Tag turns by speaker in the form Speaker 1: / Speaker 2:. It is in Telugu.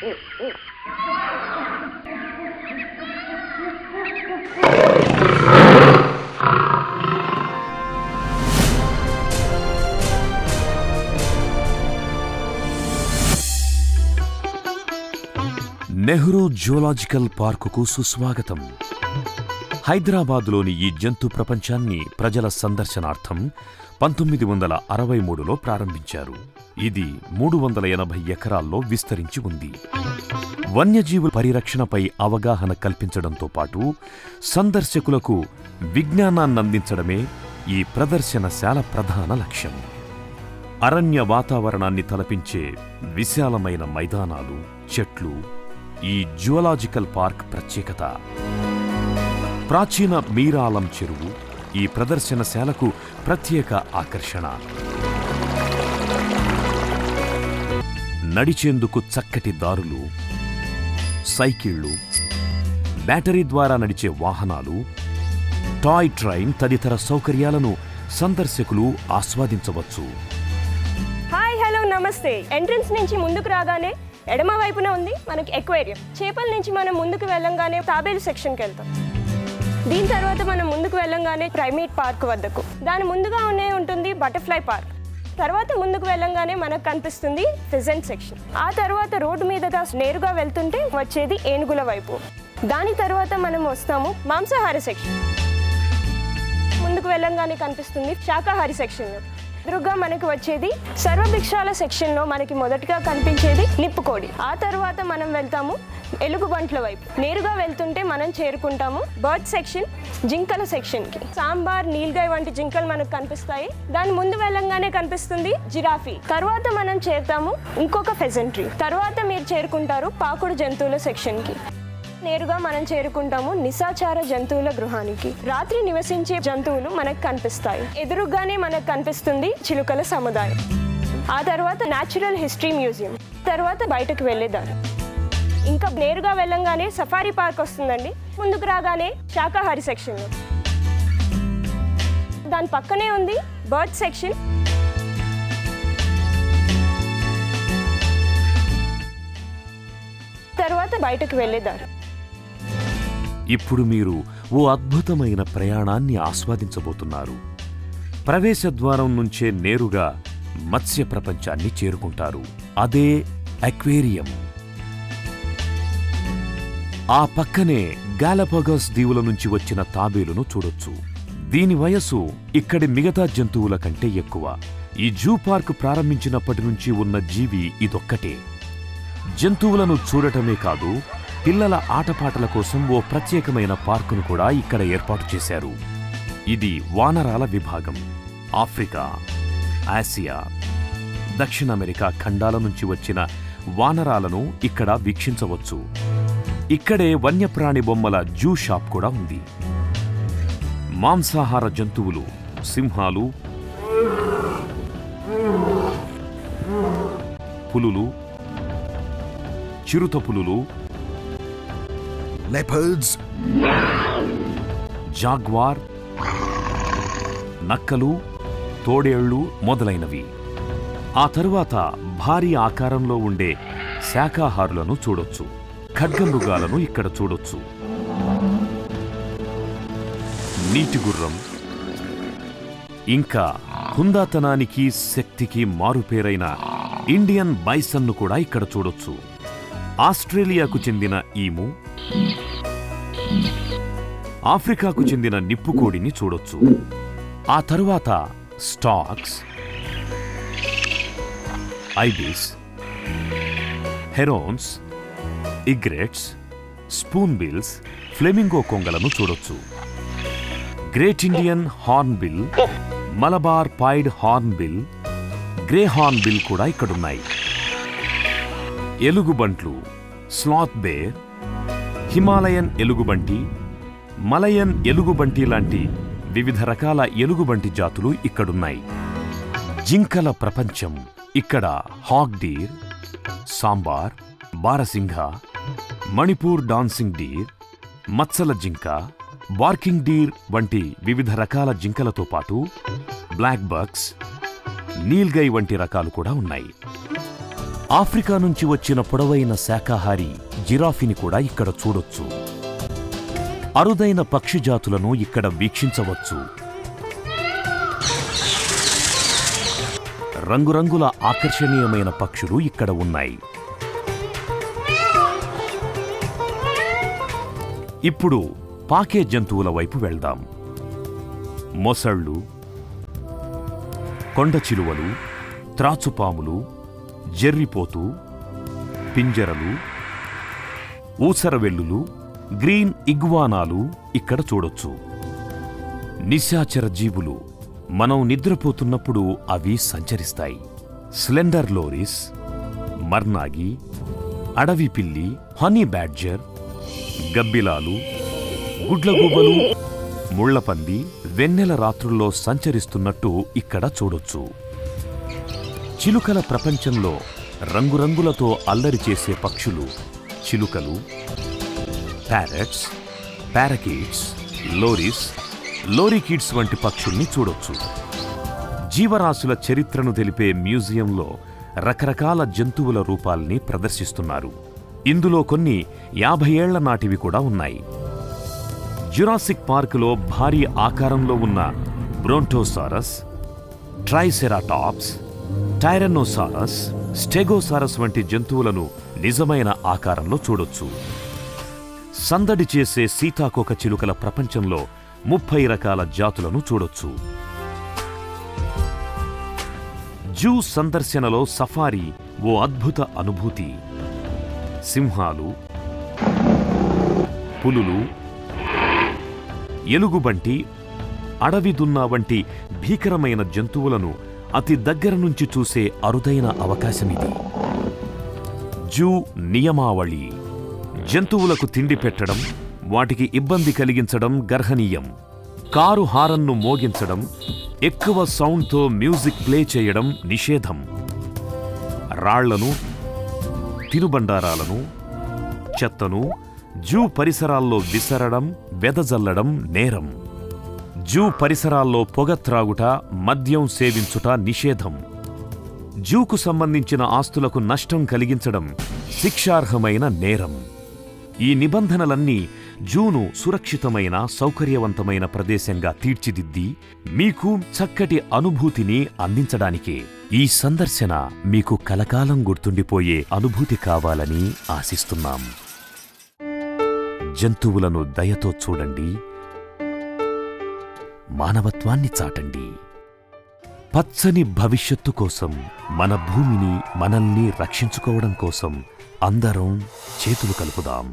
Speaker 1: నెహ్రూ జూలాజికల్ పార్కుకు సుస్వాగతం. హైదరాబాద్లోని ఈ జంతు ప్రపంచాన్ని ప్రజల సందర్శనార్థం 1963లో ప్రారంభించారు. ఇది 380 ఎకరాల్లో విస్తరించి ఉంది. వన్యజీవుల పరిరక్షణపై అవగాహన కల్పించడంతో పాటు సందర్శకులకు విజ్ఞానాన్నందించడమే ఈ ప్రదర్శనశాల ప్రధాన లక్ష్యం. అరణ్య వాతావరణాన్ని తలపించే విశాలమైన మైదానాలు, చెట్లు ఈ జూలాజికల్ పార్క్ ప్రత్యేకత. ప్రాచీన మీరాలం చెరువు ఈ ప్రదర్శనశాలకు ప్రత్యేక ఆకర్షణ. నడిచేందుకు చక్కటి దారులు, సైకిళ్లు, బ్యాటరీ ద్వారా నడిచే వాహనాలు, టాయ్ ట్రైన్ తదితర సౌకర్యాలను సందర్శకులు ఆస్వాదించవచ్చు.
Speaker 2: హాయ్, హలో, నమస్తే. ఎంట్రన్స్ నుంచి ముందుకు రాగానే ఎడమ వైపున ఉంది మనకి ఎక్వేరియం. చేపల నుంచి మనం ముందుకు వెళ్ళంగానే తాబేలు సెక్షన్కి వెళ్తాం. దీని తర్వాత మనం ముందుకు వెళ్ళంగానే ప్రైమేట్ పార్క్ వద్దకు, దాని ముందుగా ఉంటుంది బటర్ఫ్లై పార్క్. తర్వాత ముందుకు వెళ్ళంగానే మనకు కనిపిస్తుంది ఫిజెంట్ సెక్షన్. ఆ తర్వాత రోడ్డు మీదుగా నేరుగా వెళ్తుంటే వచ్చేది ఏనుగుల వైపు. దాని తర్వాత మనం వస్తాము మాంసాహార సెక్షన్. ముందుకు వెళ్ళంగానే కనిపిస్తుంది శాకాహారి సెక్షన్. ఎదురుగా మనకి వచ్చేది సర్వభిక్షాల సెక్షన్లో మనకి మొదటిగా కనిపించేది నిప్పుకోడి. ఆ తర్వాత మనం వెళ్తాము ఎలుగుబంట్ల వైపు. నేరుగా వెళ్తుంటే మనం చేరుకుంటాము బర్డ్ సెక్షన్, జింకల సెక్షన్కి. సాంబార్, నీల్గాయ్ వంటి జింకలు మనకు కనిపిస్తాయి. దాని ముందు వెళ్ళంగానే కనిపిస్తుంది జిరాఫీ. తర్వాత మనం చేరుతాము ఇంకొక ఫెజెంట్రీ. తర్వాత మీరు చేరుకుంటారు పాకుడు జంతువుల సెక్షన్కి. నేరుగా మనం చేరుకుంటాము నిశాచార జంతువుల గృహానికి. రాత్రి నివసించే జంతువులు మనకు కనిపిస్తాయి. ఎదురుగానే మనకు కనిపిస్తుంది చిలుకల సముదాయం. ఆ తర్వాత న్యాచురల్ హిస్టరీ మ్యూజియం. తర్వాత బయటకు వెళ్ళేదారు. ఇంకా నేరుగా వెళ్ళంగానే సఫారీ పార్క్ వస్తుందండి. ముందుకు రాగానే శాకాహారి సెక్షన్లో. దాని పక్కనే ఉంది బర్డ్ సెక్షన్. తర్వాత బయటకు వెళ్ళేదారు.
Speaker 1: ఇప్పుడు మీరు ఓ అద్భుతమైన ప్రయాణాన్ని ఆస్వాదించబోతున్నారు. ప్రవేశ ద్వారం నుంచే నేరుగా మత్స్య ప్రపంచాన్ని చేరుకుంటారు. అదే అక్వేరియం. ఆ పక్కనే గాలపగోస్ దీవుల నుంచి వచ్చిన తాబేలును చూడొచ్చు. దీని వయసు ఇక్కడి మిగతా జంతువుల కంటే ఎక్కువ. ఈ జూ పార్క్ ప్రారంభించినప్పటి నుంచి ఉన్న జీవి ఇదొక్కటే. జంతువులను చూడటమే కాదు, పిల్లల ఆటపాటల కోసం ఓ ప్రత్యేకమైన పార్కును కూడా ఇక్కడ ఏర్పాటు చేశారు. ఇది వానరాల విభాగం. ఆఫ్రికా, ఆసియా, దక్షిణ అమెరికా ఖండాల నుంచి వచ్చిన వానరాలను ఇక్కడ వీక్షించవచ్చు. ఇక్కడే వన్యప్రాణి బొమ్మల జూ షాప్ కూడా ఉంది. మాంసాహార జంతువులు, సింహాలు, పులులు, చిరుత పులులు,
Speaker 3: leopards,
Speaker 1: జాగ్వార్, నక్కలు, తోడేళ్లు మొదలైనవి. ఆ తరువాత భారీ ఆకారంలో ఉండే శాకాహారులను చూడొచ్చు. ఖడ్గమృగాలను ఇక్కడ చూడొచ్చు. నీటి గుర్రం, ఇంకా హుందాతనానికి శక్తికి మారుపేరైన ఇండియన్ బైసన్ను కూడా ఇక్కడ చూడొచ్చు. ఆస్ట్రేలియాకు చెందిన ఈము, ఆఫ్రికాకు చెందిన నిప్పుకోడిని చూడొచ్చు. ఆ తరువాత storks, ibis, herons, egrets, spoon bills, flamingo కొంగలను చూడొచ్చు. Great Indian hornbill, Malabar pied hornbill, grey hornbill కూడా ఇక్కడున్నాయి. ఎలుగుబంట్లు, స్లాత్ బేర్, హిమాలయన్ ఎలుగుబంటి, మలయన్ ఎలుగుబంటి లాంటి వివిధ రకాల ఎలుగుబంటి జాతులు ఇక్కడున్నాయి. జింకల ప్రపంచం. ఇక్కడ hog deer, sambar, barasingha, Manipur dancing deer, మత్సల జింక, బార్కింగ్ డీర్ వంటి వివిధ రకాల జింకలతో పాటు బ్లాక్ బక్స్, నీల్గై వంటి రకాలు కూడా ఉన్నాయి. ఆఫ్రికా నుంచి వచ్చిన పొడవైన శాకాహారి జిరాఫీని కూడా ఇక్కడ చూడొచ్చు. అరుదైన పక్షి జాతులను ఇక్కడ వీక్షించవచ్చు. రంగురంగుల ఆకర్షణీయమైన పక్షులు ఇక్కడ ఉన్నాయి. ఇప్పుడు పాకే జంతువుల వైపు వెళ్దాం. మొసళ్ళు, కొండ చిలువలు, త్రాచుపాములు, జెర్రిపోతు, పింజరలు, ఊసరవెల్లులు, గ్రీన్ ఇగ్వానాలు ఇక్కడ చూడొచ్చు. నిశాచర జీవులు, మనం నిద్రపోతున్నప్పుడు అవి సంచరిస్తాయి. స్లెండర్ లోరిస్, మర్నాగి, అడవి పిల్లి, హనీ బ్యాడ్జర్, గబ్బిలాలు, గుడ్లగూబలు, ముళ్లపంది వెన్నెల రాత్రుల్లో సంచరిస్తున్నట్టు ఇక్కడ చూడొచ్చు. చిలుకల ప్రపంచంలో రంగురంగులతో అల్లరి చేసే పక్షులు చిలుకలు, ప్యారెట్స్, పారకీట్స్, లోరిస్, లోరికిడ్స్ వంటి పక్షుల్ని చూడొచ్చు. జీవరాశుల చరిత్రను తెలిపే మ్యూజియంలో రకరకాల జంతువుల రూపాల్ని ప్రదర్శిస్తున్నారు. ఇందులో కొన్ని 50 ఏళ్ల నాటివి కూడా ఉన్నాయి. జురాసిక్ పార్కులో భారీ ఆకారంలో ఉన్న బ్రోంటోసారస్, ట్రైసెరాటాప్స్, టైరనోసారస్, స్టెగోసారస్ వంటి జంతువులను నిజమైన ఆకారంలో చూడొచ్చు. సందడి చేసే సీతాకోక చిలుకల ప్రపంచంలో 30 రకాల జాతులను చూడొచ్చు. జూ సందర్శనలో సఫారీ ఓ అద్భుత అనుభూతి. సింహాలు, పులులు, ఎలుగుబంటి, అడవి దున్న వంటి భీకరమైన జంతువులను అతి దగ్గర నుంచి చూసే అరుదైన అవకాశమిది. జూ నియమావళి: జంతువులకు తిండి పెట్టడం, వాటికి ఇబ్బంది కలిగించడం గర్హనీయం. కారు హారన్ను మోగించడం, ఎక్కువ సౌండ్తో మ్యూజిక్ ప్లే చేయడం నిషేధం. రాళ్లను, తినుబండారాలను, చెత్తను జూ పరిసరాల్లో విసరడం, వెదజల్లడం నేరం. జూ పరిసరాల్లో పొగ త్రాగుట, మద్యం సేవించుట నిషేధం. జూకు సంబంధించిన ఆస్తులకు నష్టం కలిగించడం శిక్షార్హమైన నేరం. ఈ నిబంధనలన్నీ జూను సురక్షితమైన, సౌకర్యవంతమైన ప్రదేశంగా తీర్చిదిద్ది మీకు చక్కటి అనుభూతిని అందించడానికే. ఈ సందర్శన మీకు కలకాలం గుర్తుండిపోయే అనుభూతి కావాలని ఆశిస్తున్నాం. జంతువులను దయతో చూడండి, మానవత్వాన్ని చాటండి. పచ్చని భవిష్యత్తు కోసం, మన భూమిని, మనల్ని రక్షించుకోవడం కోసం అందరం చేతులు కలుపుదాం.